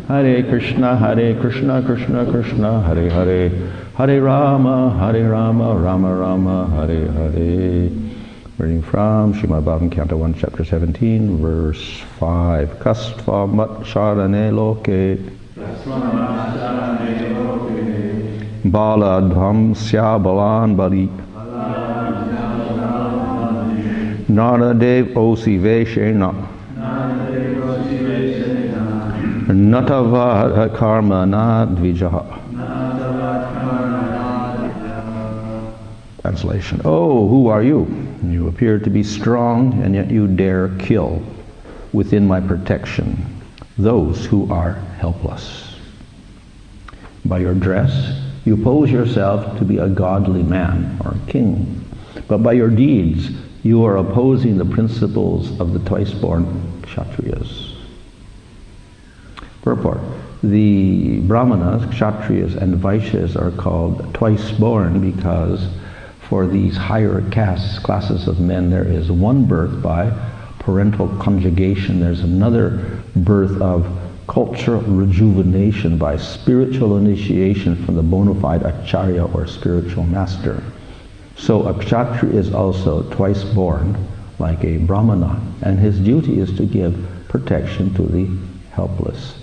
Hare Krishna, Krishna Krishna, Hare Hare, Hare Rama, Rama Rama, Hare Hare. Reading from Srimad Bhagavatam, Canto 1, Chapter 17, verse 5. Kastva mat sharane loke baladham sya balan bali naradev osi veshena natavad karma na dvijaha. Translation. Oh, who are you? You appear to be strong, and yet you dare kill within my protection those who are helpless. By your dress, you pose yourself to be a godly man or king, but by your deeds, you are opposing the principles of the twice-born Kshatriyas. Purport. The Brahmanas, Kshatriyas, and Vaishyas are called twice-born because for these higher classes of men, there is one birth by parental conjugation. There's another birth of cultural rejuvenation by spiritual initiation from the bona fide acharya or spiritual master. So a kshatriya is also twice born, like a brahmana, and his duty is to give protection to the helpless.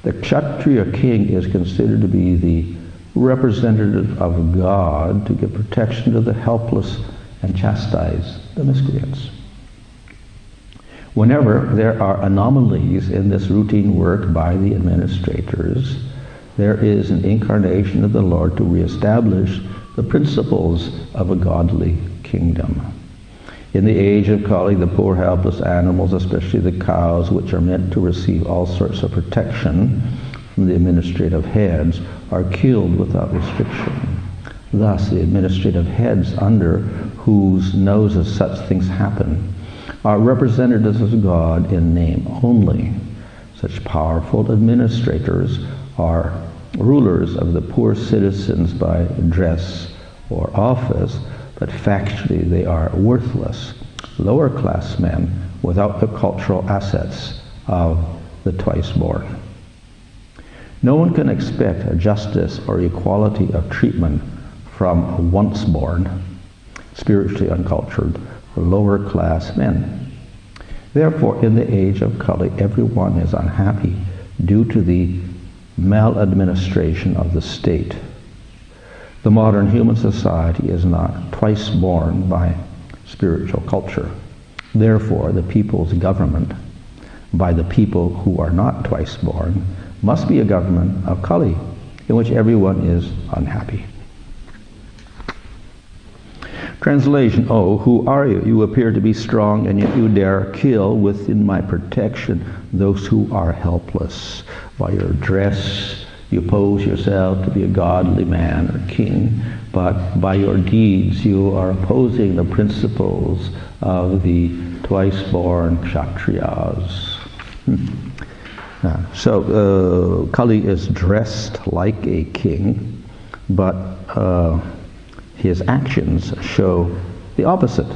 The kshatriya king is considered to be the representative of God to give protection to the helpless and chastise the miscreants. Whenever there are anomalies in this routine work by the administrators, there is an incarnation of the Lord to reestablish the principles of a godly kingdom. In the age of Kali, the poor helpless animals, especially the cows, which are meant to receive all sorts of protection from the administrative heads, are killed without restriction. Thus, the administrative heads under whose noses such things happen are representatives of God in name only. Such powerful administrators are rulers of the poor citizens by dress or office, but factually they are worthless, lower class men without the cultural assets of the twice-born. No one can expect justice or equality of treatment from once-born, spiritually uncultured, lower class men. Therefore, in the age of Kali, everyone is unhappy due to the maladministration of the state. The modern human society is not twice born by spiritual culture. Therefore, the people's government by the people who are not twice born must be a government of Kali, in which everyone is unhappy. Translation. Oh, who are you? You appear to be strong, and yet you dare kill within my protection those who are helpless. By your dress, you pose yourself to be a godly man or king, but by your deeds, you are opposing the principles of the twice-born Kshatriyas. So Kali is dressed like a king, but his actions show the opposite,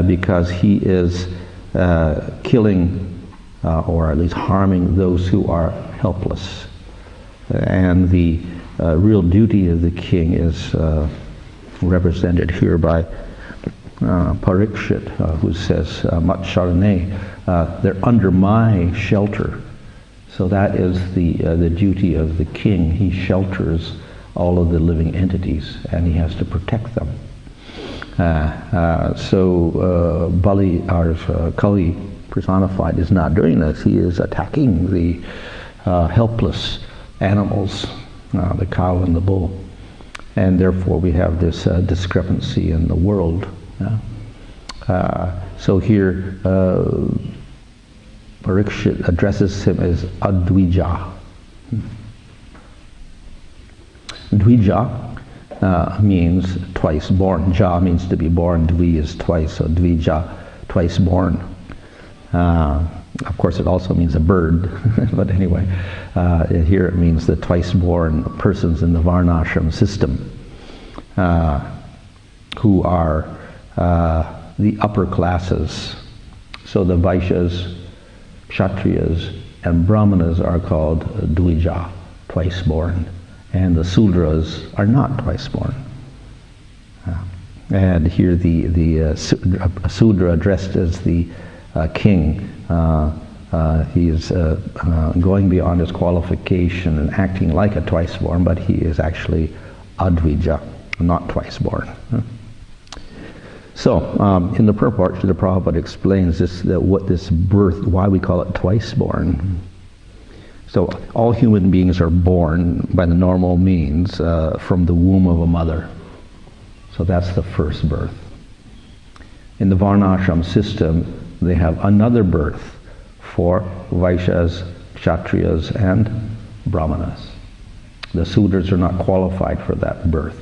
because he is killing or at least harming those who are helpless. And the real duty of the king is represented here by Parikshit, who says, Mat Sharane, they're under my shelter. So that is the duty of the king. He shelters all of the living entities, and he has to protect them. So Kali personified is not doing this. He is attacking the helpless animals, the cow and the bull. And therefore we have this discrepancy in the world. So here Parikshit addresses him as Advija. Dvija means twice born. Ja means to be born. Dvi is twice, so Dvija, twice born. Of course, it also means a bird, but anyway, here it means the twice born persons in the Varnashram system, who are the upper classes. So the Vaishyas, Kshatriyas, and Brahmanas are called Dvija, twice born, and the Sudras are not twice born. And here the Sudra addressed as the king, he is going beyond his qualification and acting like a twice born, but he is actually Advija, not twice born. So, in the purport, the Prabhupada explains this, what this birth, why we call it twice born. So, all human beings are born by the normal means from the womb of a mother. So that's the first birth. In the Varnashram system, they have another birth for Vaishyas, Kshatriyas, and Brahmanas. The Sudras are not qualified for that birth.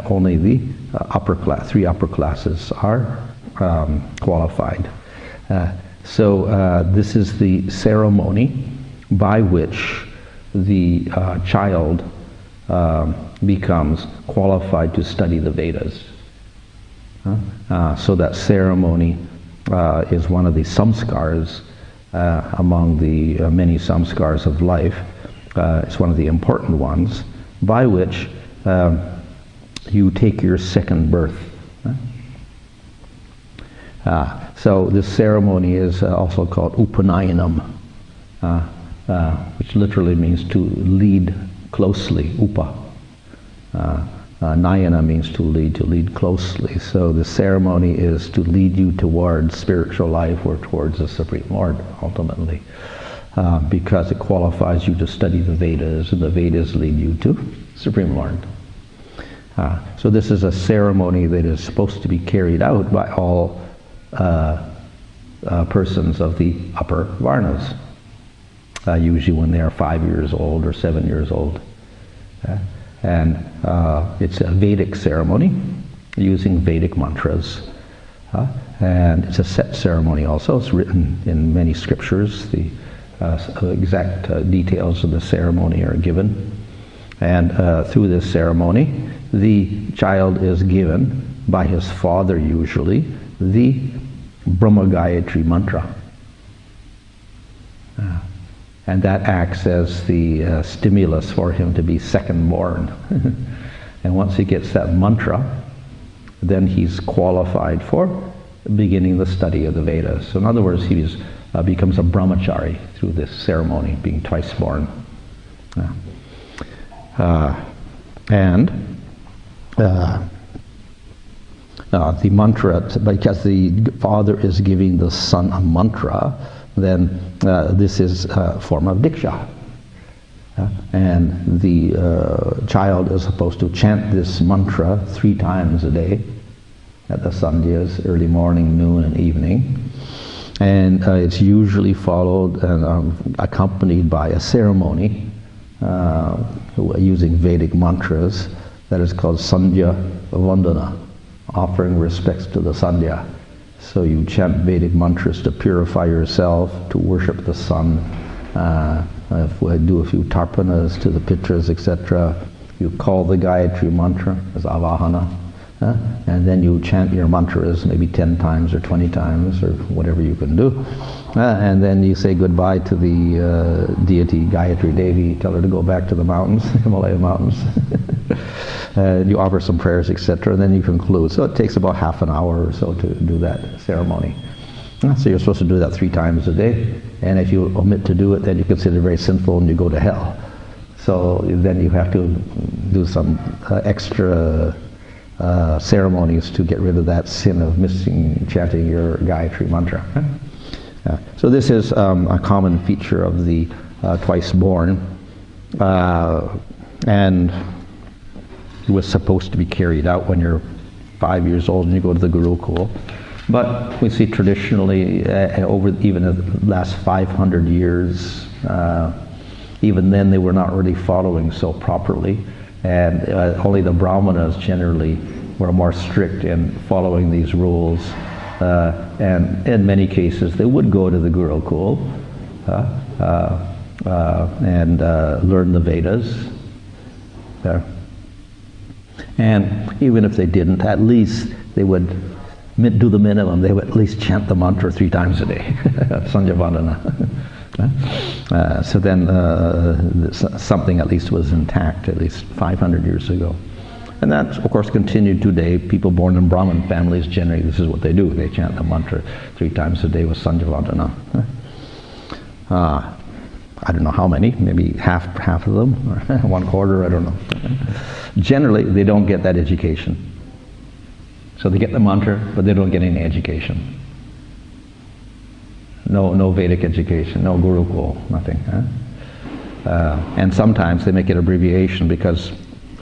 Only the upper class, three upper classes are qualified. So this is the ceremony by which the child becomes qualified to study the Vedas. So that ceremony is one of the samskars among the many samskars of life. It's one of the important ones by which you take your second birth. So this ceremony is also called Upanayanam, which literally means to lead closely. Upa. Nayana means to lead closely. So the ceremony is to lead you towards spiritual life or towards the Supreme Lord, ultimately, because it qualifies you to study the Vedas, and the Vedas lead you to Supreme Lord. So this is a ceremony that is supposed to be carried out by all persons of the upper Varnas, usually when they are 5 years old or 7 years old. And it's a Vedic ceremony using Vedic mantras. And it's a set ceremony also. It's written in many scriptures. The exact details of the ceremony are given. And through this ceremony, the child is given by his father usually the Brahma Gayatri mantra. And that acts as the stimulus for him to be second born. And once he gets that mantra, then he's qualified for beginning the study of the Vedas. So in other words, he becomes a brahmachari through this ceremony, being twice born. The mantra, because the father is giving the son a mantra, then this is a form of diksha. And the child is supposed to chant this mantra 3 times a day at the sandhyas, early morning, noon, and evening. And it's usually followed and accompanied by a ceremony using Vedic mantras that is called Sandhya Vandana, offering respects to the Sandhya. So you chant Vedic mantras to purify yourself, to worship the sun. If we do a few tarpanas to the pitras, etc., you call the Gayatri mantra as avahana, and then you chant your mantras maybe 10 times or 20 times or whatever you can do. And then you say goodbye to the deity Gayatri Devi, tell her to go back to the mountains, Himalaya mountains. And you offer some prayers, etc., and then you conclude. So it takes about half an hour or so to do that ceremony. So you're supposed to do that 3 times a day, and if you omit to do it, then you consider it very sinful and you go to hell. So then you have to do some extra ceremonies to get rid of that sin of missing chanting your Gayatri mantra. So this is a common feature of the twice born, and it was supposed to be carried out when you're 5 years old and you go to the Gurukul. But we see traditionally, over even the last 500 years, even then they were not really following so properly, and only the Brahmanas generally were more strict in following these rules, and in many cases they would go to the Gurukul and learn the Vedas. And even if they didn't, at least they would do the minimum. They would at least chant the mantra 3 times a day, Sandhya Vandana. So then something at least was intact, at least 500 years ago. And that, of course, continued today. People born in Brahmin families, generally, this is what they do. They chant the mantra 3 times a day with Sanjavadana. I don't know how many, maybe half of them, or 1/4, I don't know. Generally, they don't get that education. So they get the mantra, but they don't get any education. No Vedic education, no Gurukul, nothing. And sometimes they make it abbreviation because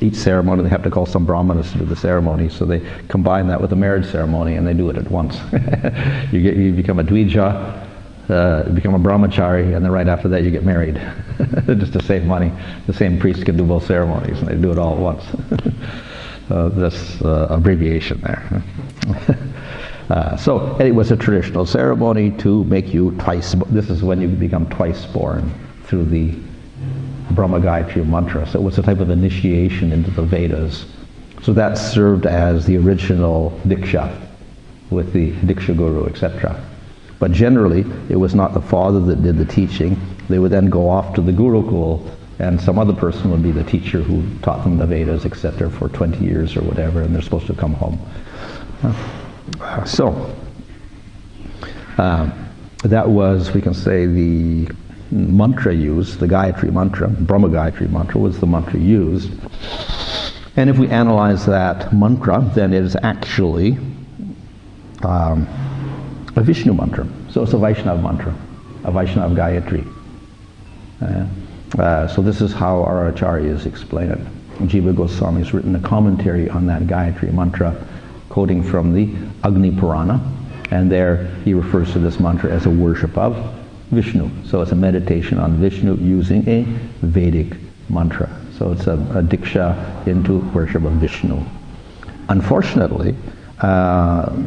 each ceremony they have to call some brahmanas to do the ceremony, so they combine that with the marriage ceremony and they do it at once. You become a dvija, become a brahmachari, and then right after that you get married. Just to save money. The same priest can do both ceremonies and they do it all at once. This abbreviation there. So it was a traditional ceremony to make you twice, this is when you become twice born through the Brahma Gayatri mantra. So it was a type of initiation into the Vedas. So that served as the original Diksha with the Diksha Guru, etc. But generally, it was not the father that did the teaching. They would then go off to the Gurukul, and some other person would be the teacher who taught them the Vedas, etc. for 20 years or whatever, and they're supposed to come home. That was, we can say, the mantra used, the Gayatri mantra, Brahma Gayatri mantra was the mantra used. And if we analyze that mantra, then it is actually a Vishnu mantra. So it's a Vaishnava mantra, a Vaishnava Gayatri. So this is how our acharyas explain it. Jiva Goswami has written a commentary on that Gayatri mantra, quoting from the Agni Purana, and there he refers to this mantra as a worship of Vishnu. So it's a meditation on Vishnu using a Vedic mantra. So it's a diksha into worship of Vishnu. Unfortunately,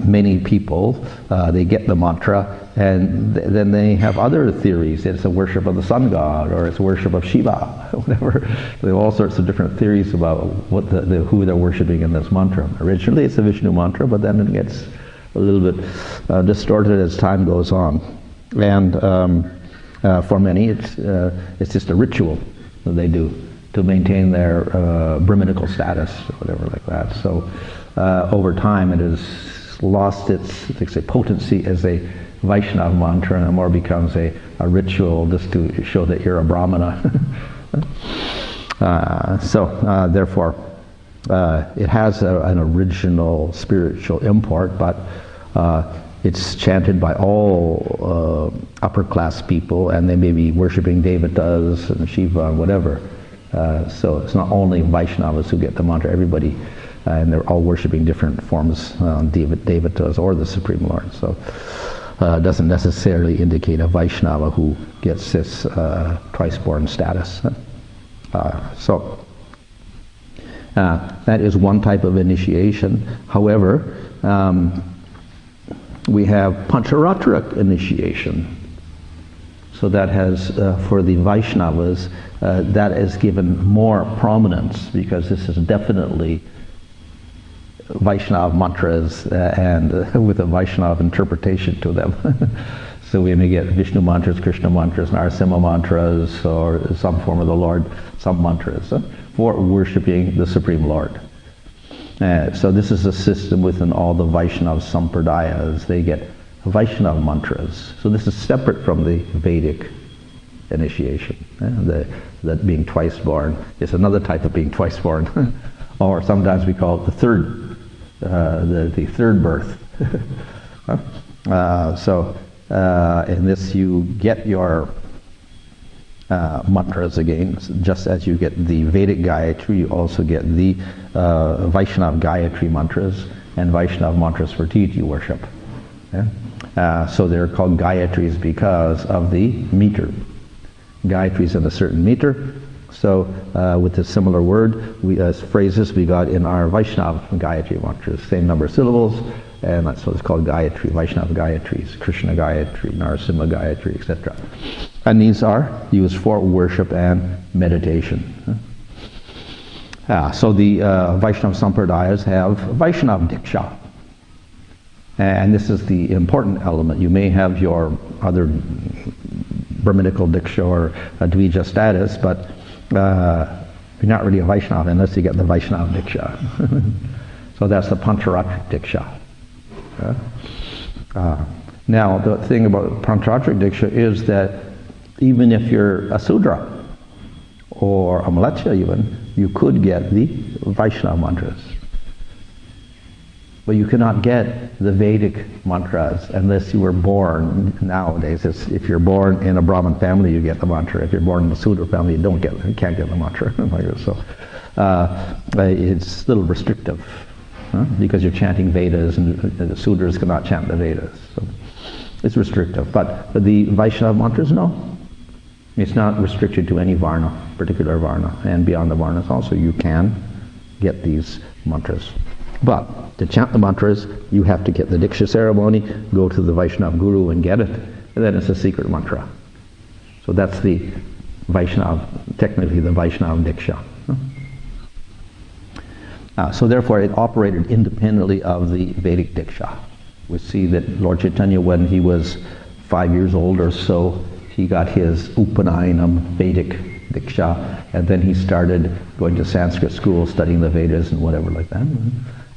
many people, they get the mantra and then they have other theories. It's a worship of the sun god, or it's worship of Shiva, whatever. They have all sorts of different theories about what who they're worshiping in this mantra. Originally it's a Vishnu mantra, but then it gets a little bit distorted as time goes on. And for many, it's just a ritual that they do to maintain their Brahminical status, or whatever like that. So over time, it has lost its, let's say, potency as a Vaishnava mantra, and it more becomes a ritual just to show that you're a Brahmana. Therefore, it has an original spiritual import, but it's chanted by all upper class people, and they may be worshipping devatas and Shiva and whatever. So it's not only Vaishnavas who get the mantra, everybody, and they're all worshipping different forms, devatas or the Supreme Lord. So it doesn't necessarily indicate a Vaishnava who gets this twice born status. That is one type of initiation. However, we have Pancharatra initiation. So that has, for the Vaishnavas, that is given more prominence, because this is definitely Vaishnava mantras and with a Vaishnava interpretation to them. So we may get Vishnu mantras, Krishna mantras, Narasimha mantras, or some form of the Lord, some mantras for worshipping the Supreme Lord. So this is a system within all the Vaishnava sampradayas. They get Vaishnava mantras. So this is separate from the Vedic initiation. That being twice born is another type of being twice born. Or sometimes we call it the third birth. In this you get your mantras again, just as you get the Vedic Gayatri, you also get the Vaishnava Gayatri mantras and Vaishnava mantras for deity worship. So they're called Gayatris because of the meter. Gayatris in a certain meter. So with a similar word, phrases we got in our Vaishnava Gayatri mantras, same number of syllables, and that's what it's called Gayatri, Vaishnava Gayatris, Krishna Gayatri, Narasimha Gayatri, etc. And these are used for worship and meditation. So the Vaishnava Sampradayas have Vaishnava Diksha. And this is the important element. You may have your other Brahminical Diksha or a Dvija status, but you're not really a Vaishnava unless you get the Vaishnava Diksha. So that's the Pancharatric Diksha. Now, the thing about Pancharatric Diksha is that even if you're a Sudra or a Mleccha even, you could get the Vaishnava mantras. But you cannot get the Vedic mantras unless you were born. Nowadays, if you're born in a Brahmin family, you get the mantra. If you're born in a Sudra family, you can't get the mantra. So it's a little restrictive, because you're chanting Vedas, and the Sudras cannot chant the Vedas. So it's restrictive. But the Vaishnava mantras, no. It's not restricted to any Varna, particular Varna, and beyond the Varnas also you can get these mantras. But to chant the mantras, you have to get the Diksha ceremony, go to the Vaishnava Guru and get it, and then it's a secret mantra. So that's the Vaishnava, technically the Vaishnava Diksha. So therefore it operated independently of the Vedic Diksha. We see that Lord Chaitanya, when he was 5 years old or so, he got his Upanayinam Vedic Diksha, and then he started going to Sanskrit school, studying the Vedas and whatever like that.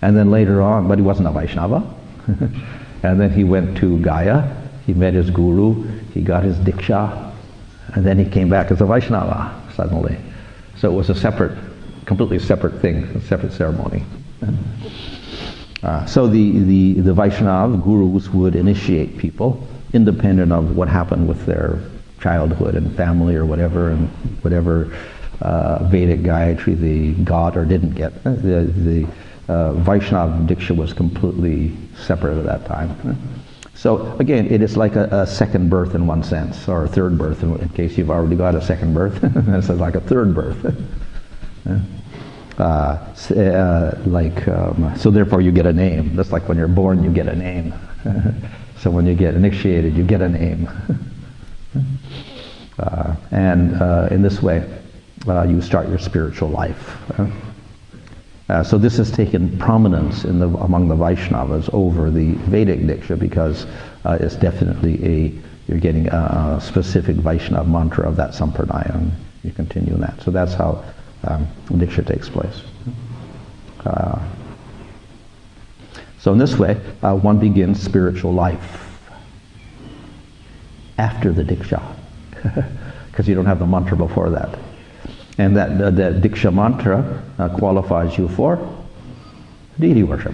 And then later on, but he wasn't a Vaishnava. And then he went to Gaya, he met his guru, he got his Diksha, and then he came back as a Vaishnava suddenly. So it was a separate, completely separate thing, a separate ceremony. So the Vaishnava gurus would initiate people independent of what happened with their childhood and family or whatever, and whatever Vedic Gayatri they got or didn't get. The Vaishnava Diksha was completely separate at that time. So again, it is like a second birth in one sense, or a third birth in case you've already got a second birth. It's like a third birth. So therefore you get a name. Just like when you're born, you get a name. So when you get initiated, you get a name. And in this way, you start your spiritual life. So this has taken prominence among the Vaishnavas over the Vedic Diksha, because it's definitely you're getting a specific Vaishnava mantra of that sampradaya, and you continue in that. So that's how Diksha takes place. So in this way, one begins spiritual life after the Diksha, because you don't have the mantra before that. And that Diksha mantra qualifies you for deity worship.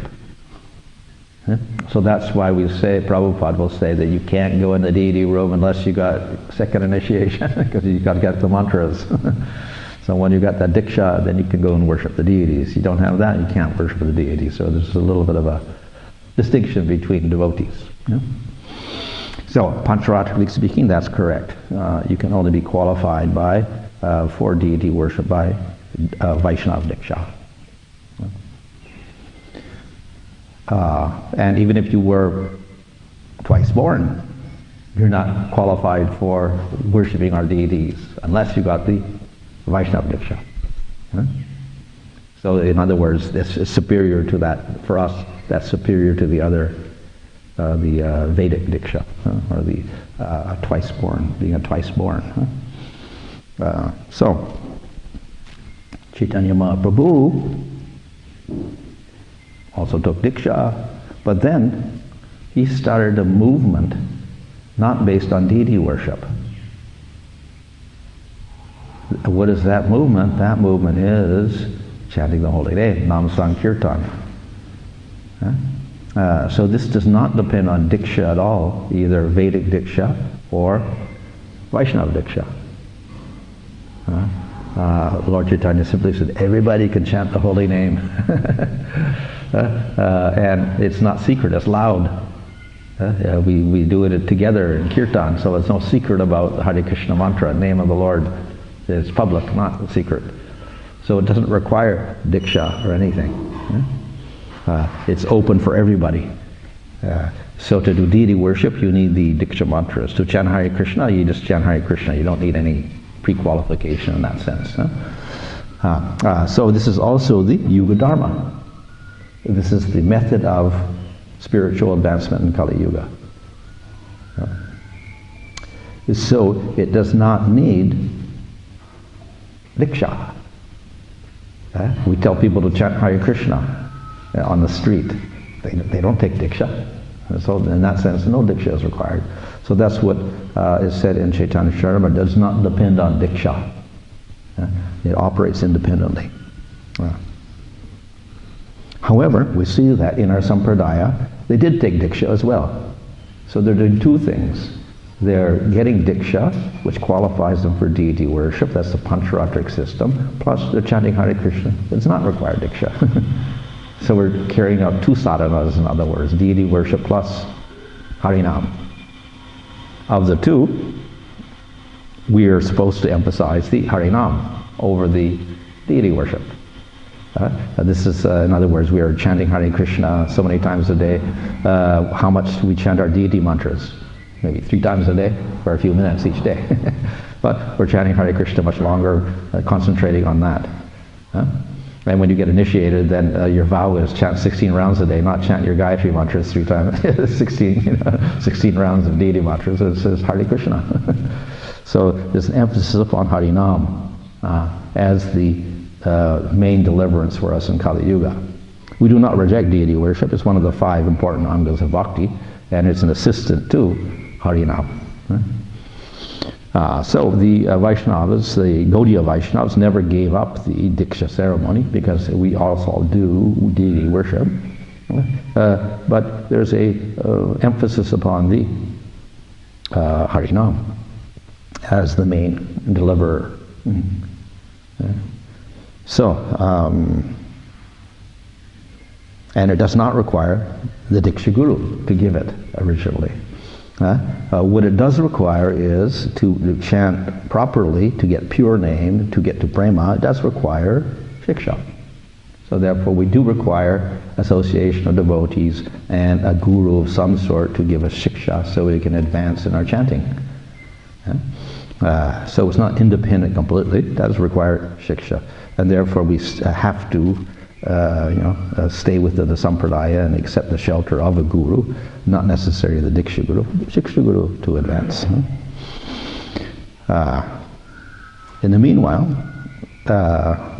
So that's why we say, Prabhupada will say that you can't go in the deity room unless you got second initiation, because you got to get the mantras. So when you got that Diksha, then you can go and worship the deities. You don't have that, you can't worship the deities. So there's a little bit of a distinction between devotees. So pancharatrically speaking, that's correct. You can only be qualified for deity worship by Vaishnava Diksha. And even if you were twice born, you're not qualified for worshipping our deities unless you got the Vaishnava Diksha. So in other words, this is superior to that. For us, that's superior to the other, the Vedic Diksha, or the twice born, being a twice born. So, Chaitanya Mahaprabhu also took Diksha, but then he started a movement not based on deity worship. What is that movement? That movement is chanting the holy name, Nam Sankirtan. So this does not depend on Diksha at all, either Vedic Diksha or Vaishnava Diksha. Lord Chaitanya simply said, everybody can chant the holy name. And it's not secret, it's loud. We do it together in Kirtan, so it's no secret about the Hare Krishna mantra, name of the Lord. It's public, not secret. So it doesn't require Diksha or anything. It's open for everybody. So to do deity worship, you need the Diksha mantras. To chant Hare Krishna, you just chant Hare Krishna. You don't need any pre-qualification in that sense. So this is also the Yuga Dharma. This is the method of spiritual advancement in Kali Yuga. So it does not need diksha. We tell people to chant Hare Krishna on the street. They don't take diksha. So in that sense, no diksha is required. So that's what is said in Chaitanya Charitamrita. It does not depend on diksha. It operates independently. However, we see that in our sampradaya, they did take diksha as well. So they're doing two things. They're getting diksha, which qualifies them for deity worship. That's the pancharatric system. Plus, they're chanting Hare Krishna. It's not required diksha. So we're carrying out two sadhanas, in other words, deity worship plus Harinam. Of the two, we are supposed to emphasize the Harinam over the deity worship. This is, in other words, we are chanting Hare Krishna so many times a day. How much do we chant our deity mantras? Maybe 3 times a day for a few minutes each day. But we're chanting Hare Krishna much longer, concentrating on that. And when you get initiated, then your vow is chant 16 rounds a day, not chant your Gayatri mantras 3 times, 16 rounds of deity mantras. It says Hare Krishna. So there's an emphasis upon Harinam as the main deliverance for us in Kali Yuga. We do not reject deity worship. It's one of the 5 important angas of bhakti, and it's an assistant to Harinam. So the Vaishnavas, the Gaudiya Vaishnavas, never gave up the Diksha ceremony because we also do deity worship. But there's a emphasis upon the Harinam as the main deliverer. So, and it does not require the Diksha Guru to give it originally. What it does require is to chant properly, to get pure name, to get to prema. It does require shiksha. So therefore we do require association of devotees and a guru of some sort to give us shiksha so we can advance in our chanting. So it's not independent completely. It does require shiksha. And therefore we have to stay within the sampradaya and accept the shelter of a guru, not necessarily the Diksha Guru to advance. In the meanwhile,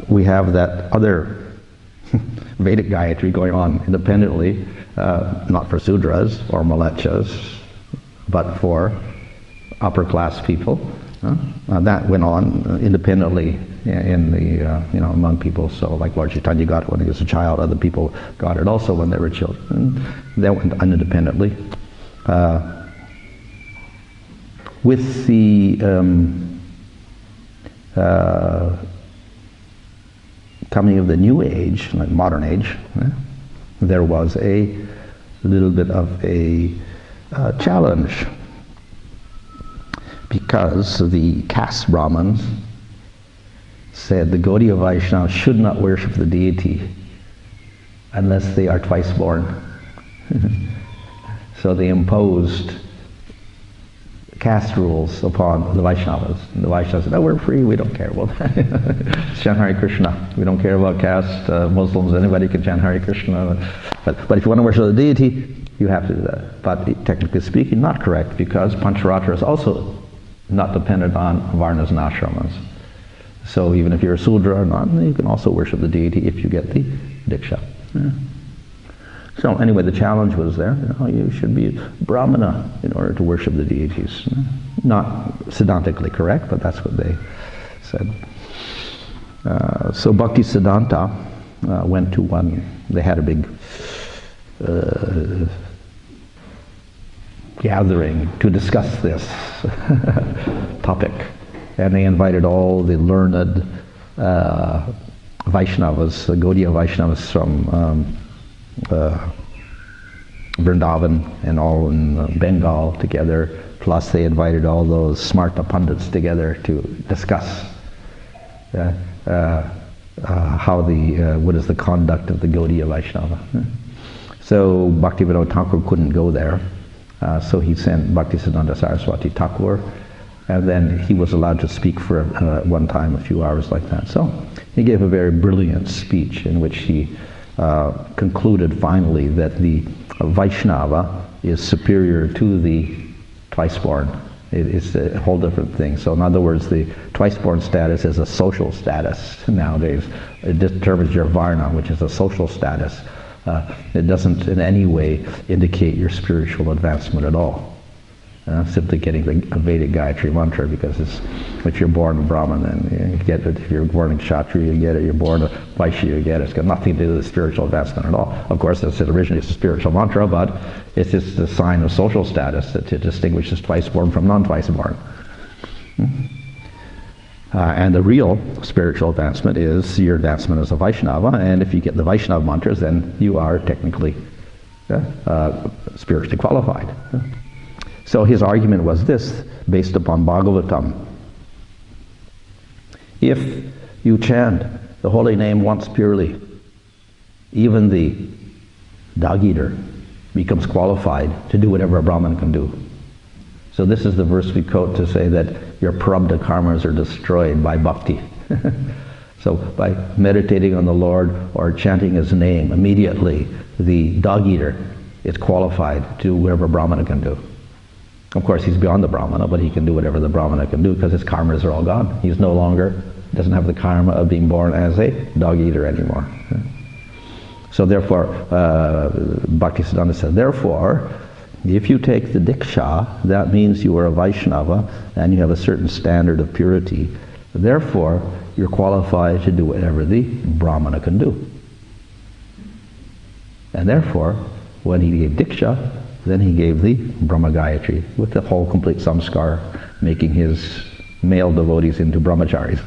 we have that other Vedic Gayatri going on independently, not for Sudras or Malechas, but for upper class people. That went on independently in the among people. So like Lord Chaitanya got it when he was a child, other people got it also when they were children. That went on independently. With the coming of the new age, like modern age, there was a little bit of a challenge, because the caste Brahmins said the Gaudiya Vaishnavas should not worship the deity unless they are twice born. So they imposed caste rules upon the Vaishnavas. And the Vaishnavas said, "No, we're free, we don't care about that. Chant Hare Krishna. We don't care about caste. Muslims, anybody can chant Hare Krishna. But if you want to worship the deity, you have to do that." But technically speaking, not correct, because Pancharatra is also not dependent on varnas and ashramas. So even if you're a Sudra or not, you can also worship the deity if you get the Diksha. So anyway, the challenge was there. You should be Brahmana in order to worship the deities. Not Siddhantically correct, but that's what they said. So Bhakti Siddhanta went to one, they had a big gathering to discuss this topic. And they invited all the learned Vaishnavas, the Gaudiya Vaishnavas from Vrindavan and all in Bengal together, plus they invited all those smarta pandits together to discuss how what is the conduct of the Gaudiya Vaishnava. So Bhaktivinoda Thakur couldn't go there, so he sent Bhaktisiddhanta Saraswati Thakur, and then he was allowed to speak for one time, a few hours like that. So he gave a very brilliant speech in which he concluded finally that the Vaishnava is superior to the twice born, It's a whole different thing. So in other words, the twice-born status is a social status nowadays. It determines your varna, which is a social status. It doesn't in any way indicate your spiritual advancement at all. Simply getting the Vedic Gayatri mantra, because if you're born a Brahmin, then you get it. If you're born a Kshatriya, you get it. You're born a Vaishya, you get it. It's got nothing to do with spiritual advancement at all. Of course, as I said, originally it's a spiritual mantra, but it's just a sign of social status that distinguishes twice-born from non-twice-born. And the real spiritual advancement is your advancement as a Vaishnava, and if you get the Vaishnava mantras, then you are technically spiritually qualified. So his argument was this, based upon Bhagavatam. If you chant the holy name once purely, even the dog eater becomes qualified to do whatever a Brahmin can do. So this is the verse we quote to say that your prarabdha karmas are destroyed by bhakti. So by meditating on the Lord or chanting his name, immediately the dog eater is qualified to do whatever a Brahmana can do. Of course, he's beyond the Brahmana, but he can do whatever the Brahmana can do because his karmas are all gone. He's no longer, doesn't have the karma of being born as a dog eater anymore. So therefore, Bhaktisiddhanta said, therefore, if you take the Diksha, that means you are a Vaishnava and you have a certain standard of purity. Therefore, you're qualified to do whatever the Brahmana can do. And therefore, when he gave Diksha, then he gave the Brahma Gayatri with the whole complete samskar, making his male devotees into brahmacharis.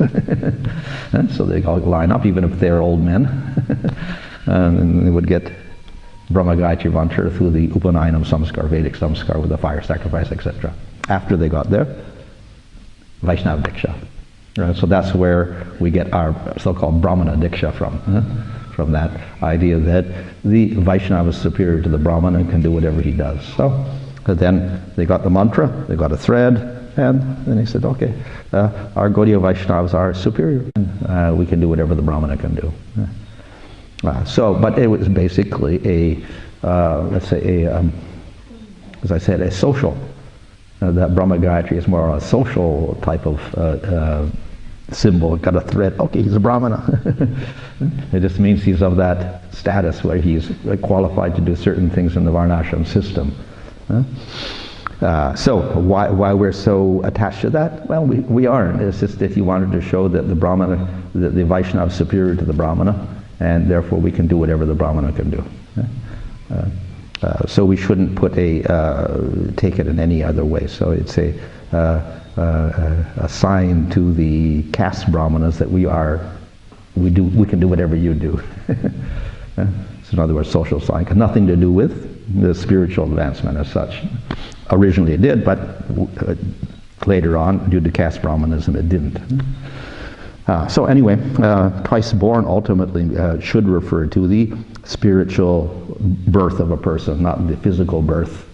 So they all line up, even if they're old men. And they would get Brahma Gayatri mantra through the Upanayana samskar, Vedic samskar with the fire sacrifice, etc. After they got there, Vaishnava Diksha. So that's where we get our so-called Brahmana Diksha from that idea that the Vaishnava is superior to the Brahmana and can do whatever he does. So then they got the mantra, they got a thread, and then he said, okay, our Gaudiya Vaishnavas are superior, and we can do whatever the Brahmana can do. But it was basically let's say as I said, a social, that Brahma Gayatri is more a social type of symbol, got a thread, okay, he's a Brahmana. It just means he's of that status where he's qualified to do certain things in the Varnashram system. So why we're so attached to that? Well, we aren't. It's just that he wanted to show that the Brahmana, that the Vaishnava is superior to the Brahmana, and therefore we can do whatever the Brahmana can do. So we shouldn't take it in any other way. So it's a sign to the caste brahmanas that we can do whatever you do. So in other words, social sign, nothing to do with the spiritual advancement as such. Originally it did, but later on, due to caste brahmanism, it didn't. So anyway, twice born ultimately should refer to the spiritual birth of a person, not the physical birth.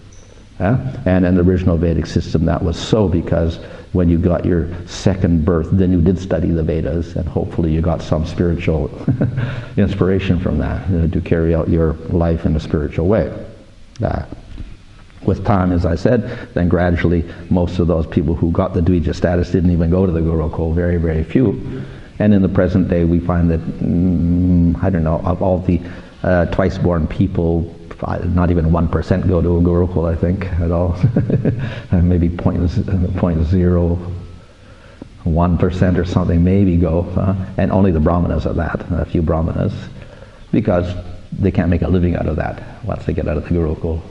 And in the original Vedic system that was so because when you got your second birth, then you did study the Vedas, and hopefully you got some spiritual inspiration from that to carry out your life in a spiritual way. With time, as I said, then gradually most of those people who got the Dvija status didn't even go to the Gurukul, very, very few. And in the present day we find that, I don't know, of all the twice-born people, not even 1% go to a Gurukul, I think, at all. Maybe 0.01% or something maybe go, and only the Brahmanas are that, a few Brahmanas, because they can't make a living out of that once they get out of the Gurukul.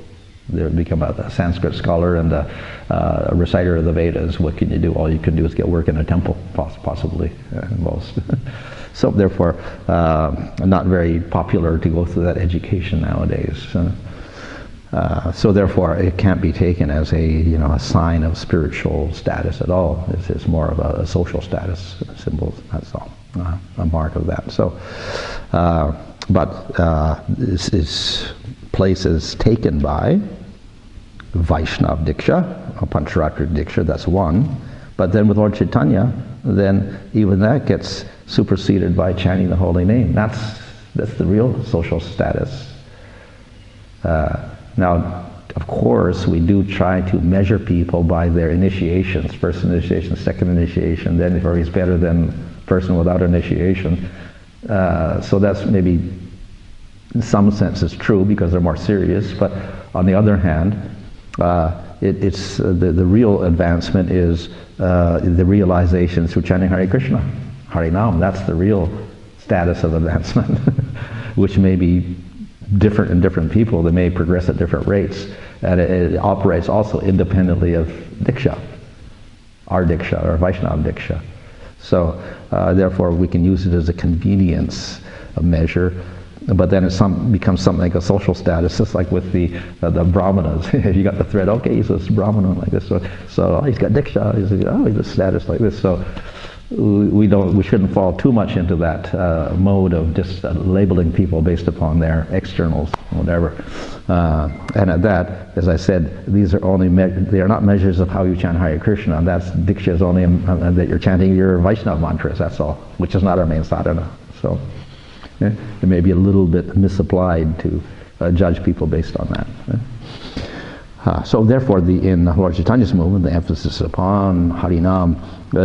They become a Sanskrit scholar and a reciter of the Vedas. What can you do? All you can do is get work in a temple, possibly, most. So therefore, not very popular to go through that education nowadays. So therefore, it can't be taken as a sign of spiritual status at all. It's more of a social status symbol. That's all, a mark of that. So, but this place is taken by Vaishnava Diksha, or Pancharatri Diksha. That's one. But then with Lord Chaitanya, then even that gets superseded by chanting the holy name. That's the real social status. Now, Of course, we do try to measure people by their initiations, first initiation, second initiation, then if he's better than a person without initiation. So that's maybe in some senses true because they're more serious, but on the other hand, it's the real advancement is the realization through chanting Hare Krishna, Hare Nam. That's the real status of advancement, which may be different in different people. They may progress at different rates, and it operates also independently of Diksha, our Diksha, or Vaishnava Diksha. So therefore we can use it as a convenience measure, but then it becomes something like a social status, just like with the brahmanas. If you got the thread, okay, he's a brahmana like this, so oh, he's got Diksha, he's a status like this. So we shouldn't fall too much into that mode of just labeling people based upon their externals, whatever. And at that, as I said, these are only they are not measures of how you chant Hare Krishna. And that's Diksha is only that you're chanting your Vaishnava mantras. That's all, which is not our main sadhana. So it may be a little bit misapplied to judge people based on that. So therefore, in Lord Chaitanya's movement, the emphasis upon Harinam,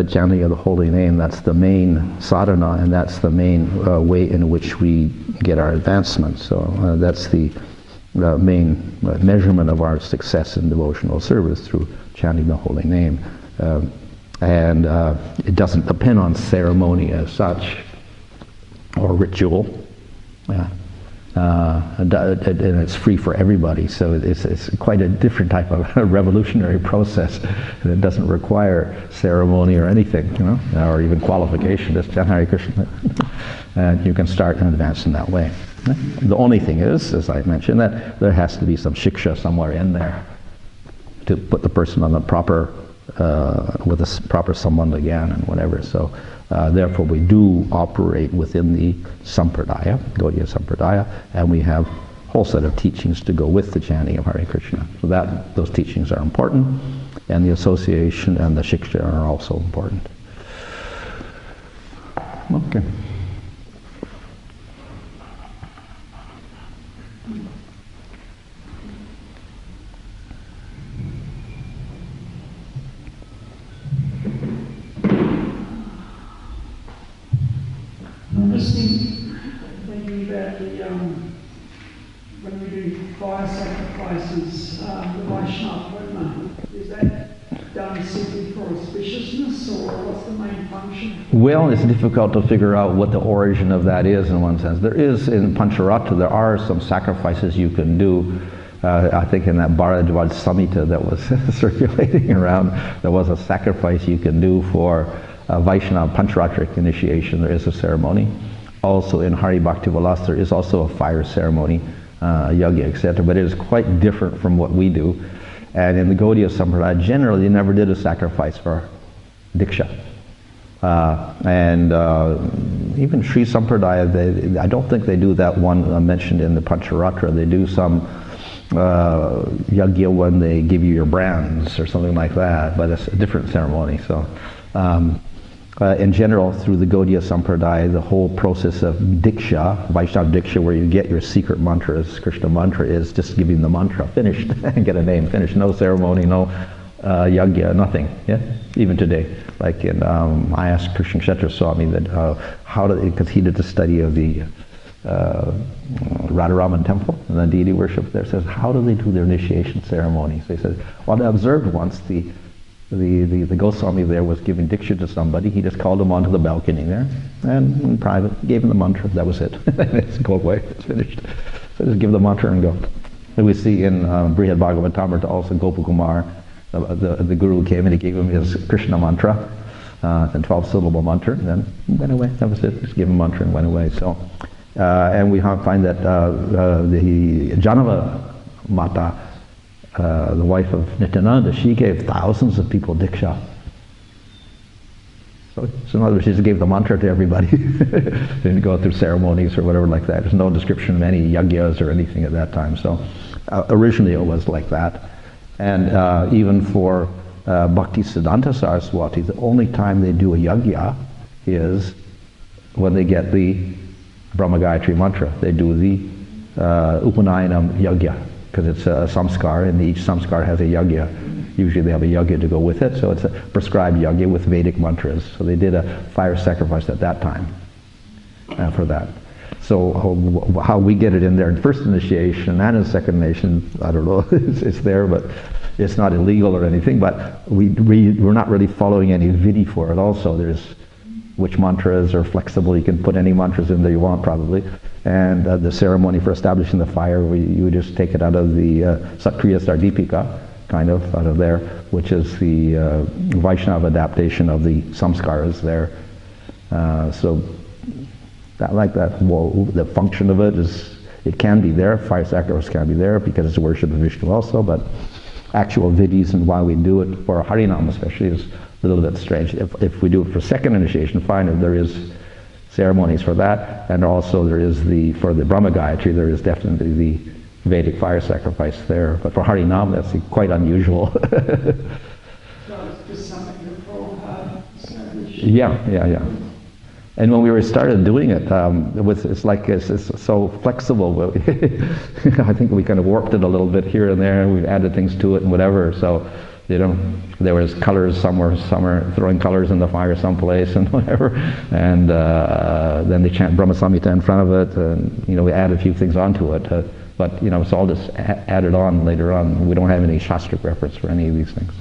chanting of the holy name, that's the main sadhana, and that's the main way in which we get our advancement. So that's the main measurement of our success in devotional service, through chanting the holy name. And it doesn't depend on ceremony as such, or ritual. And it's free for everybody, so it's quite a different type of revolutionary process, and it doesn't require ceremony or anything, or even qualification. Just chant Hare Krishna, and you can start and advance in that way. The only thing is, as I mentioned, that there has to be some shiksha somewhere in there to put the person on the proper, with a proper sambandha gyan and whatever. So therefore we do operate within the sampradaya, Gaudiya sampradaya, and we have a whole set of teachings to go with the chanting of Hare Krishna. So those teachings are important, and the association and the shiksha are also important. Okay. I'm just thinking about when we do fire sacrifices, the Vaishnava Purna, is that done simply for auspiciousness, or what's the main function? Well, it's difficult to figure out what the origin of that is in one sense. There is, in Pancharatra, there are some sacrifices you can do. I think in that Bharadwaj Samhita that was circulating around, there was a sacrifice you can do for Vaishnava Pancharatric initiation. There is a ceremony. Also in Hari Bhakti Vilas there is also a fire ceremony, yajna, etc. But it is quite different from what we do. And in the Gaudiya Sampradaya, generally they never did a sacrifice for Diksha. Even Sri Sampradaya, I don't think they do that one mentioned in the Pancharatra. They do some yajna when they give you your brands or something like that, but it's a different ceremony. So in general, through the Gaudiya Sampradaya, the whole process of Diksha, Vaishnava Diksha, where you get your secret mantras, Krishna mantra, is just giving the mantra, finished, and get a name, finished. No ceremony, no yajna, nothing. Yeah, even today. Like in, I asked Krishna Kshetra Swami that because he did the study of the Radharaman temple and the deity worship there, says, how do they do their initiation ceremony? So he says, well, I observed once the Goswami there was giving Diksha to somebody. He just called him onto the balcony there, and in private, gave him the mantra. That was it. It's go away. It's finished. So just give the mantra and go. And we see in Srimad Bhagavatam also Gopakumar, the guru came and he gave him his Krishna mantra, the 12-syllable mantra, and then went away. That was it. Just gave him mantra and went away. So, and we find that the Janava Mata, the wife of Nityananda, she gave thousands of people Diksha. So in other words, she just gave the mantra to everybody. Didn't go through ceremonies or whatever like that. There's no description of any yajnas or anything at that time. So originally it was like that. And even for Bhakti Siddhanta Saraswati, the only time they do a yajna is when they get the Brahma Gayatri mantra. They do the Upanayana yajna. because it's a samskar, and each samskar has a yagya. Usually they have a yagya to go with it, so it's a prescribed yagya with Vedic mantras. So they did a fire sacrifice at that time for that. So how we get it in there in first initiation and in second initiation, I don't know, it's there, but it's not illegal or anything, but we're not really following any vidi for it also. There's which mantras are flexible, you can put any mantras in there you want probably. And the ceremony for establishing the fire, you just take it out of the Sakriya Sardipika, kind of out of there, which is the Vaishnava adaptation of the samskaras there. So that, like that, well, the function of it is, it can be there, fire sacrifice can be there because it's a worship of Vishnu also, but actual vidis and why we do it for Harinam especially is a little bit strange. If we do it for second initiation, fine, there is ceremonies for that, and also there is for the Brahma Gayatri, there is definitely the Vedic fire sacrifice there. But for Harinam, that's quite unusual. So it's just something that Prabhupada established. Yeah. And when we started doing it, it's so flexible. I think we kind of warped it a little bit here and there, and we've added things to it and whatever. So, there was colors somewhere, throwing colors in the fire someplace and whatever. And then they chant Brahma Samhita in front of it, and we add a few things onto it. But it's all just added on later on. We don't have any Shastric reference for any of these things.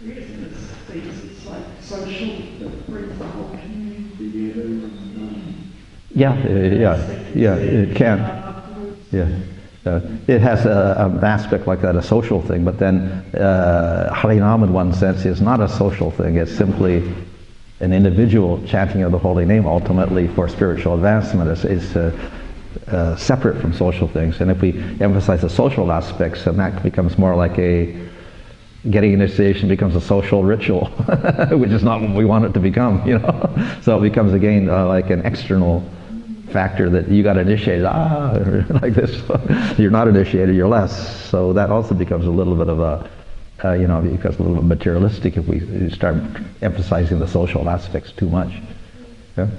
It's like social that brings the whole community together. Yeah, it can. Yeah. It has an aspect like that, a social thing, but then Harinam in one sense is not a social thing. It's simply an individual chanting of the holy name ultimately for spiritual advancement. It's separate from social things. And if we emphasize the social aspects, then that becomes more like getting initiation becomes a social ritual, which is not what we want it to become, So it becomes again like an external factor that you got initiated, like this. You're not initiated, you're less. So that also becomes a little bit of becomes a little bit materialistic if we start emphasizing the social aspects too much. Yeah?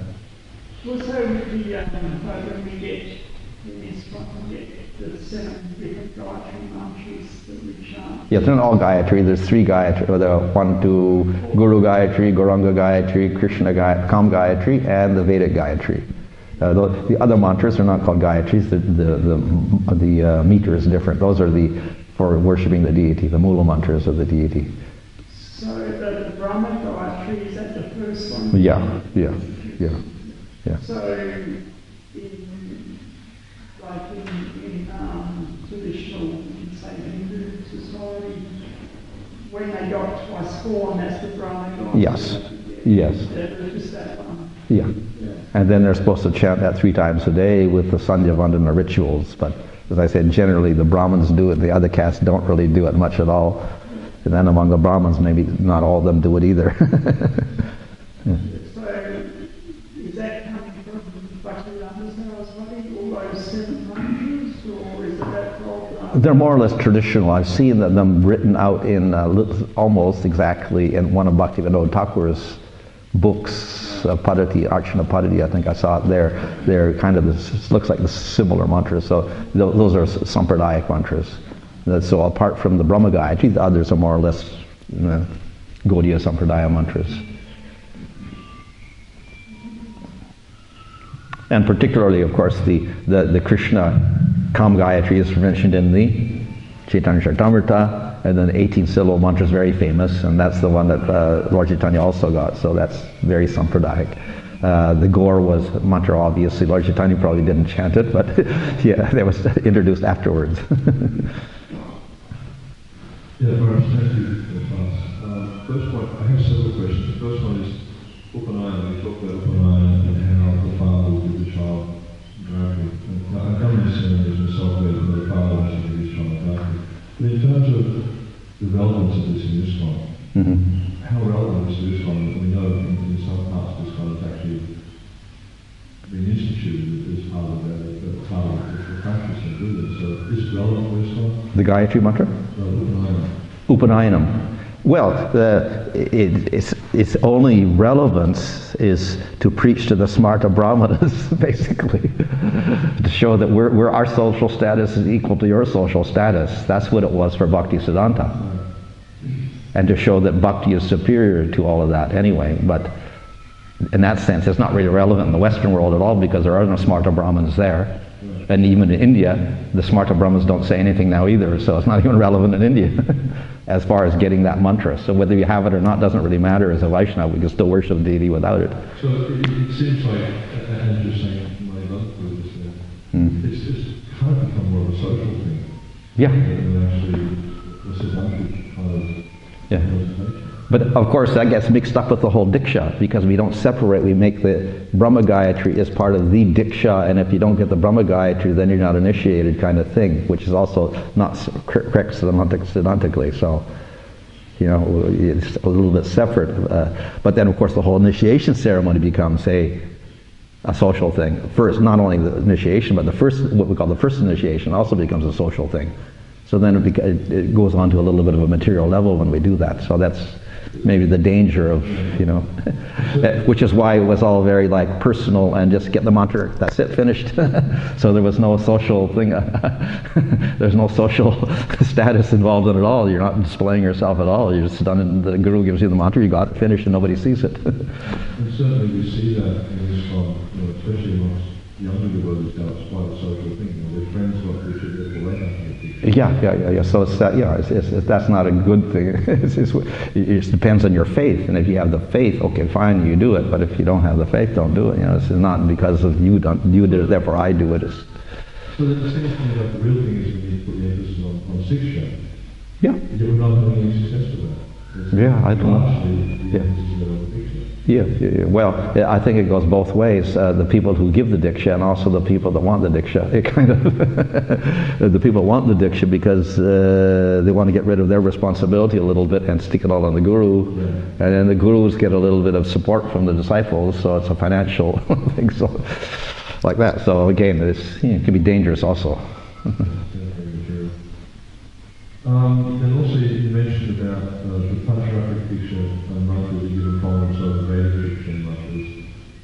Also, when we get in this one, we get the 7 different Gayatri mantras that we chant. Yeah, they're not all Gayatri. There's 3 Gayatri, the 1, 2, Guru Gayatri, Gauranga Gayatri, Krishna Gayatri, Kam Gayatri, and the Vedic Gayatri. The other mantras are not called Gayatris. The meter is different. Those are for worshipping the deity, the Mula mantras of the deity. So the Brahma Gayatri, is that the first one? Yeah. So in traditional, say, Hindu society, when they got twice born, that's the Brahma Gayatri. Yes. Just that one. Yeah. And then they're supposed to chant that 3 times a day with the Sandhya Vandana rituals. But as I said, generally the Brahmins do it, the other castes don't really do it much at all. And then among the Brahmins, maybe not all of them do it either. So is that coming from Bhaktivedanta Saraswati, all those 7 mantras, or is that from? They're more or less traditional. I've seen them written out in almost exactly in one of Bhaktivinoda Thakur's books, Padati, Archana Padati, I think I saw it there. They're kind of, looks like the similar mantras. So those are Sampradayic mantras. So apart from the Brahma Gayatri, the others are more or less Gaudiya Sampradaya mantras. And particularly, of course, the Krishna Kam Gayatri is mentioned in the Chaitanya Charitamrita. And then the 18-syllable mantra is very famous, and that's the one that Lord Chaitanya also got, so that's very Sampradayic. The Gaur was mantra, obviously. Lord Chaitanya probably didn't chant it, but yeah, that was introduced afterwards. Yeah, Maharaj, thank you for the class. First one, I have several questions. The first one is Upanayana. We talked about Upanayana and how the father will give the child Gayatri. I've done these ceremonies myself where the father wants to give his child Gayatri. But in terms of the relevance of this in ISKCON, how relevant is this one? We know in some parts this one has actually been instituted as part of the practice and Buddha. So is it relevant for ISKCON? The Gayatri mantra? Upanayanam. Upanayanam. Well, its only relevance is to preach to the smarta brahmanas, basically, to show that our social status is equal to your social status. That's what it was for Bhakti Siddhanta. And to show that bhakti is superior to all of that anyway. But in that sense, it's not really relevant in the Western world at all, because there are no smarta brahmanas there. And even in India, the smarta brahmanas don't say anything now either, so it's not even relevant in India as far as getting that mantra. So whether you have it or not doesn't really matter as a Vaishnava. We can still worship the deity without it. So it seems like, as you're saying, my love for this, it's kind of become more of a social thing. Yeah. And actually, this is actually kind of... Yeah. But of course that gets mixed up with the whole diksha, because we don't separate. We make the Brahma Gayatri as part of the diksha, and if you don't get the Brahma Gayatri, then you're not initiated, kind of thing, which is also not correct semantically. So, you know, it's a little bit separate. But then of course the whole initiation ceremony becomes a social thing. First, not only the initiation, but the first, what we call the first initiation, also becomes a social thing. So then it goes on to a little bit of a material level when we do that. So that's maybe the danger of, you know, which is why it was all very like personal and just get the mantra, that's it, finished. So there was no social thing, there's no social status involved in it all. You're not displaying yourself at all. You're just done, and the guru gives you the mantra, you got it finished, and nobody sees it. And certainly we see that in this form, you know, especially amongst younger devotees now, it's quite a social thing. You know, their friends got they should get the way. Yeah. So it's that, that's not a good thing. It depends on your faith, and if you have the faith, okay, fine, you do it. But if you don't have the faith, don't do it. You know, this is not because of you did it, therefore I do it. So then it seems to me that the real thing is we need to put the emphasis on siksha. Yeah. You're not having any success with that. Yeah, I don't know. Yeah. Well, I think it goes both ways. The people who give the diksha and also the people that want the diksha. It kind of the people want the diksha because they want to get rid of their responsibility a little bit and stick it all on the guru. Yeah. And then the gurus get a little bit of support from the disciples, so it's a financial thing. So like that. So again, it can be dangerous also. And also you mentioned about the Pancharatric diksha and mantras that you can follow so the Vedic diksha and mantras.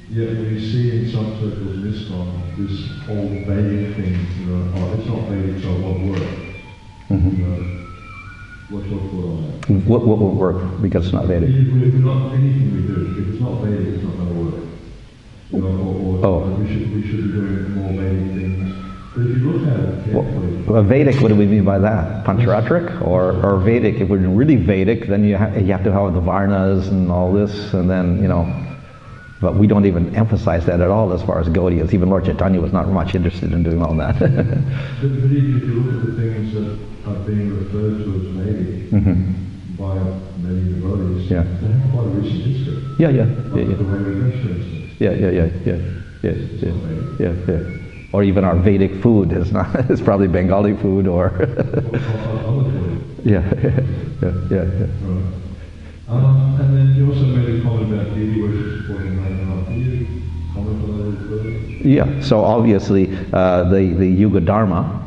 Yet we see in some circles in ISKCON this whole Vedic thing, you know, oh, it's not Vedic, so it won't work. Mm-hmm. You know, what's your thought on that? What won't work because it's not Vedic? If not anything we do, if it's not Vedic, it's not going to work. You know, or we should be doing more Vedic things. But if you look at it carefully... Well, Vedic, what do we mean by that? Pancharatric? Or Vedic? If we're really Vedic, then you have to have the Varnas and all this, and then, you know... But we don't even emphasize that at all as far as Gaudiya. Even Lord Chaitanya was not much interested in doing all that. But if you look at the things that are being referred to as Vedic by many devotees, they have quite a recent history. Yeah. The way we dress, for instance. Yeah. Or even our Vedic food is not, it's probably Bengali food or... Yeah. And then you also made a comment about deity worship supporting Hare. Can you comment on that a little further? Yeah, so obviously the Yuga Dharma,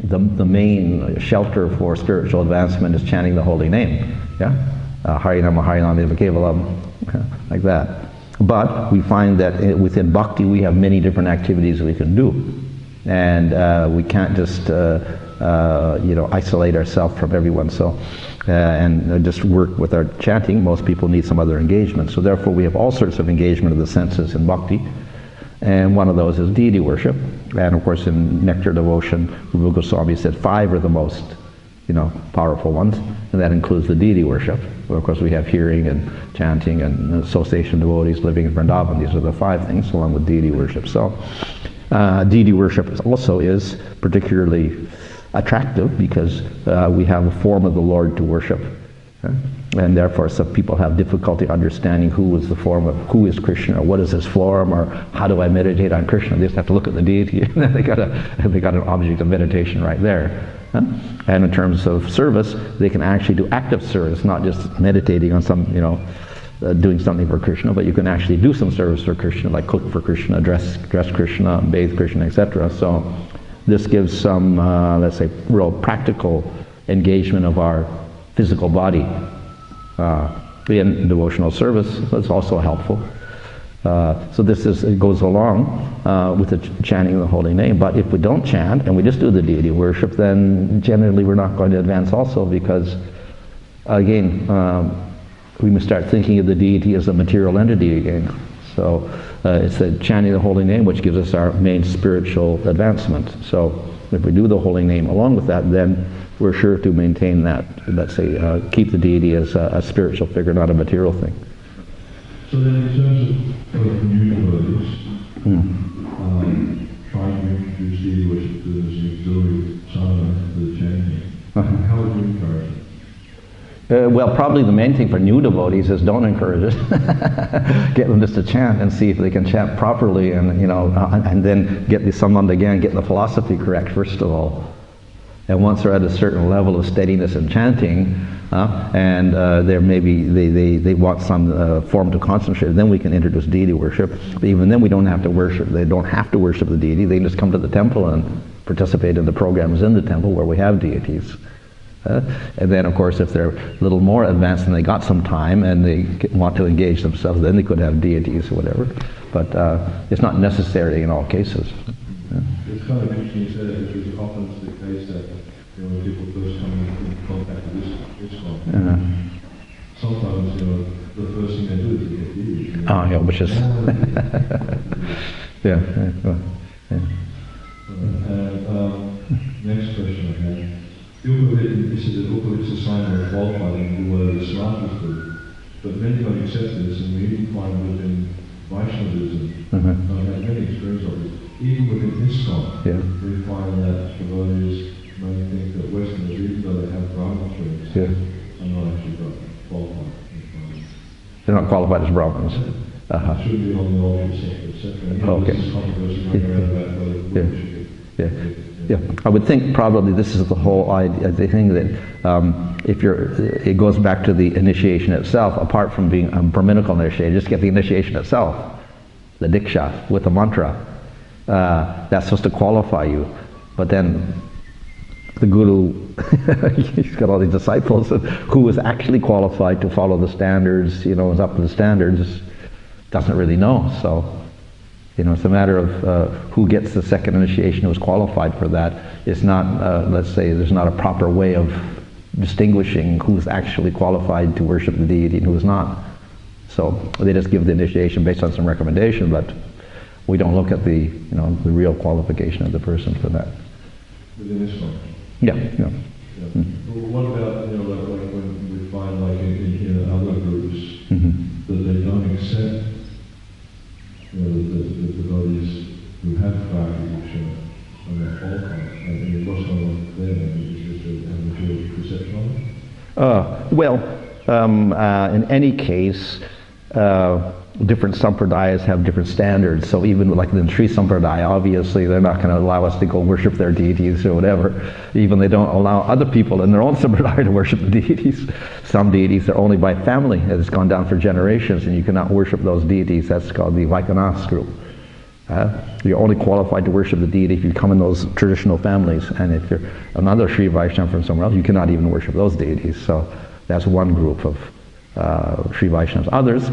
the main shelter for spiritual advancement is chanting the holy name. Yeah? Harinam, Harinam, Kevalam, like that. But we find that within bhakti we have many different activities we can do, and we can't just isolate ourselves from everyone. So and just work with our chanting. Most people need some other engagement. So therefore we have all sorts of engagement of the senses in bhakti, and one of those is deity worship. And of course in Nectar Devotion, Rupa Goswami said 5 are the most powerful ones, and that includes the deity worship. Well, of course, we have hearing and chanting and association of devotees living in Vrindavan. These are the 5 things, along with deity worship. So, deity worship also is particularly attractive because we have a form of the Lord to worship, and therefore some people have difficulty understanding who is Krishna, or what is his form, or how do I meditate on Krishna. They just have to look at the deity, and then they got an object of meditation right there. And in terms of service, they can actually do active service, not just meditating on some, doing something for Krishna, but you can actually do some service for Krishna, like cook for Krishna, dress Krishna, bathe Krishna, etc. So this gives some, let's say, real practical engagement of our physical body in devotional service. That's also helpful. So it goes along with the chanting of the holy name. But if we don't chant and we just do the deity worship, then generally we're not going to advance also, because again, we must start thinking of the deity as a material entity again. So it's the chanting of the holy name which gives us our main spiritual advancement. So if we do the holy name along with that, then we're sure to maintain that, let's say, keep the deity as a spiritual figure, not a material thing. So then in terms of new devotees, trying to introduce deity worship to as an auxiliary sadhana to the chanting, how would you encourage it? Well, probably the main thing for new devotees is don't encourage it. Get them just to chant and see if they can chant properly, and and then get someone again get the philosophy correct first of all. And once they're at a certain level of steadiness in chanting, and there maybe they want some form to concentrate, then we can introduce deity worship. But even then, we don't have to worship. They don't have to worship the deity. They can just come to the temple and participate in the programs in the temple where we have deities. And then, of course, if they're a little more advanced and they got some time and they want to engage themselves, then they could have deities or whatever. But it's not necessary in all cases. Yeah. It's kind of interesting you say that, because often it's the case that when people first come in contact with this one, sometimes the first thing they do is they get deities. Yeah, which is yeah. Next question I have. This is a Upalit sign of qualified in the word is smartest, but many don't accept this, and we even find within Vaishnavism, I've had many experiences of it, even within ISKCON, we find that devotees may think that Westerners, even though they have Brahman strings, are not actually qualified. They're not qualified as Brahmins. Should be on the altar, etc. Okay. This is controversy going around about whether we should Yeah, I would think probably this is the whole idea, the thing that it goes back to the initiation itself, apart from being a Brahminical initiation, just get the initiation itself, the Diksha, with the mantra. That's supposed to qualify you. But then the Guru, he's got all these disciples who is actually qualified to follow the standards, is up to the standards, doesn't really know, so. It's a matter of who gets the second initiation, who's qualified for that. It's not, let's say, there's not a proper way of distinguishing who's actually qualified to worship the deity and who's not. So they just give the initiation based on some recommendation, but we don't look at the real qualification of the person for that. Within this one? Yeah. Well, what about, like when we find, like in other groups, that they don't accept the devotees who have Bhagavatam and they're qualified. What's going on there? Is just a material perception of it? In any case, different sampradayas have different standards. So even like in Sri Sampradaya, obviously they're not going to allow us to go worship their deities or whatever. Even they don't allow other people in their own sampradaya to worship the deities. Some deities are only by family. It's gone down for generations, and you cannot worship those deities. That's called the Vaikanas group. You're only qualified to worship the deity if you come in those traditional families. And if you're another Sri Vaishnava from somewhere else, you cannot even worship those deities. So that's one group of Sri Vaishnavas. Others,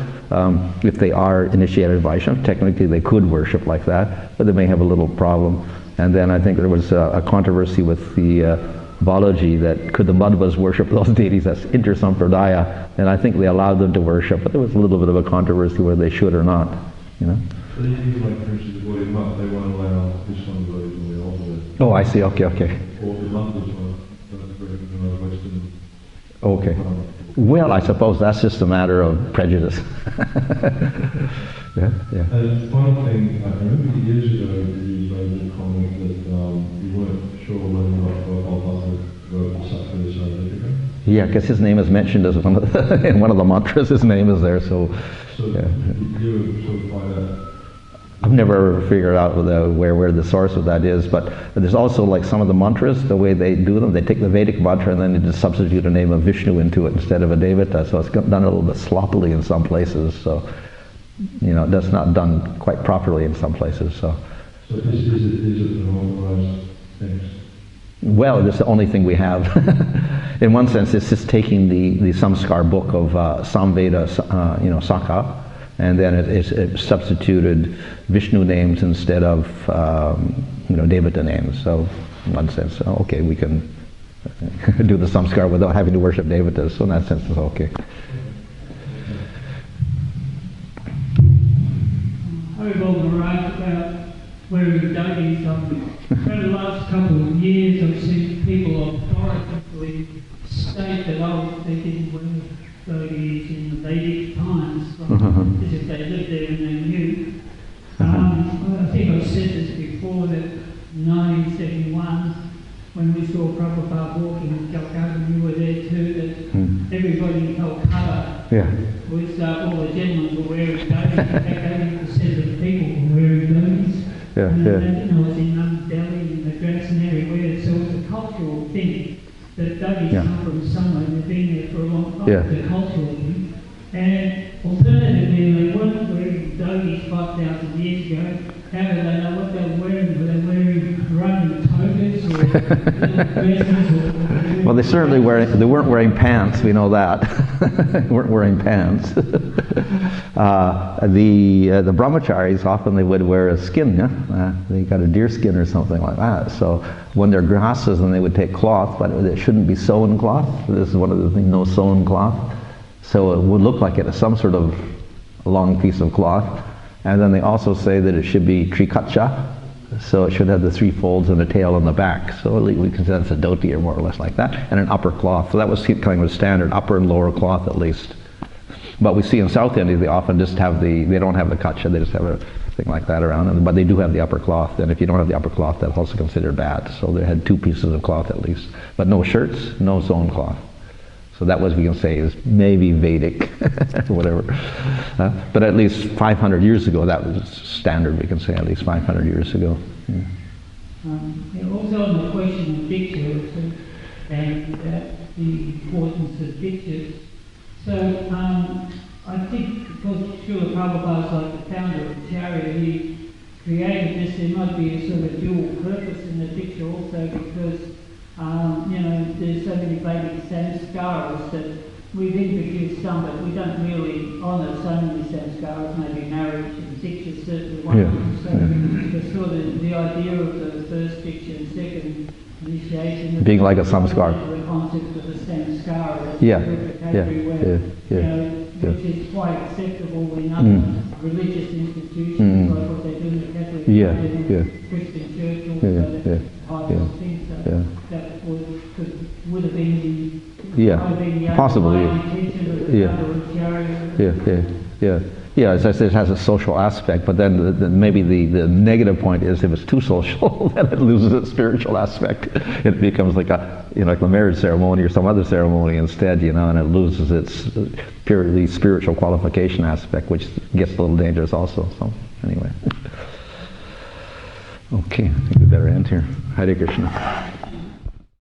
if they are initiated Vaishnavas, technically they could worship like that, but they may have a little problem. And then I think there was a controversy with the Balaji that could the Madhvas worship those deities as inter-sampradaya, and I think they allowed them to worship, but there was a little bit of a controversy whether they should or not. But even like, for instance, the body monk, they won't allow this one devotees on the altar. Oh, I see. Okay. Or the Madhvas one, don't recognize Western. Okay. Well, I suppose that's just a matter of prejudice. Yeah. And final thing, I remember years ago you made the comment that you weren't sure whether or not Govardhana wrote the Sattva Sadhana. Yeah, because his name is mentioned as one of the, in one of the mantras. His name is there, so yeah. You sort of find out. I've never figured out where the source of that is, but there's also like some of the mantras, the way they do them, they take the Vedic mantra and then they just substitute a name of Vishnu into it instead of a Devata, so it's done a little bit sloppily in some places, so that's not done quite properly in some places. So is it an authorized text? Well, it's the only thing we have. In one sense, it's just taking the Samskar book of Samveda, Sakha, and then it substituted Vishnu names instead of Devata names. So, in one sense, okay, we can do the Samskar without having to worship Devatas. So in that sense, it's okay. Overall, Maharaj, about wearing dhotis, over the last couple of years I've seen people authoritatively state that they didn't wear dhotis in the Vedic times, as if they lived there and they knew. I think I've said this before, that in 1971, when we saw Prabhupada walking in Calcutta, you were there too, that everybody in Calcutta was, all the gentlemen were wearing dhotis. In fact, 80% of the people were wearing dhotis. And I was in Delhi, in Madras and everywhere, so it's a cultural thing that dhotis come from somewhere, they've been there for a long time, it's a cultural thing. And alternatively, they weren't wearing dhotis 5,000 years ago. How do they know what they were wearing? Were they wearing Roman togas or little dresses? Or well, they weren't wearing pants, we know that. They weren't wearing pants. The brahmacharis, often they would wear a skin, they got a deer skin or something like that. So when they're grasses, then they would take cloth, but it shouldn't be sewn cloth. This is one of the things, no sewn cloth. So it would look like it is some sort of long piece of cloth. And then they also say that it should be trikacha, so it should have the three folds and a tail on the back. So we consider it's a dhoti or more or less like that, and an upper cloth. So that was kind of a standard upper and lower cloth at least. But we see in South India they often just have they don't have the kacha, they just have a thing like that around, but they do have the upper cloth. And if you don't have the upper cloth, that's also considered bad. So they had two pieces of cloth at least, but no shirts, no sewn cloth. So that was, we can say, is maybe Vedic, whatever. But at least 500 years ago, that was standard, we can say, at least 500 years ago. Also on the question of pictures and the importance of pictures. So I think because Srila Prabhupada is like the founder of Hare, he created this, there might be a sort of dual purpose in the picture also, because there's so many Vedic samskaras that we've introduced some, but we don't really honour so many samskaras, maybe marriage and Diksha is certainly one of them. So the sort of the idea of the first Diksha and second initiation being like a samskar. The concept of a samskara which is quite acceptable in other religious institutions, like what they do in the Catholic Christian church, also things that would have been the possibly. As I said, it has a social aspect, but then maybe the negative point is if it's too social, then it loses its spiritual aspect. It becomes like like a marriage ceremony or some other ceremony instead, and it loses its purely spiritual qualification aspect, which gets a little dangerous also. So anyway. Okay, I think we better end here. Hare Krishna.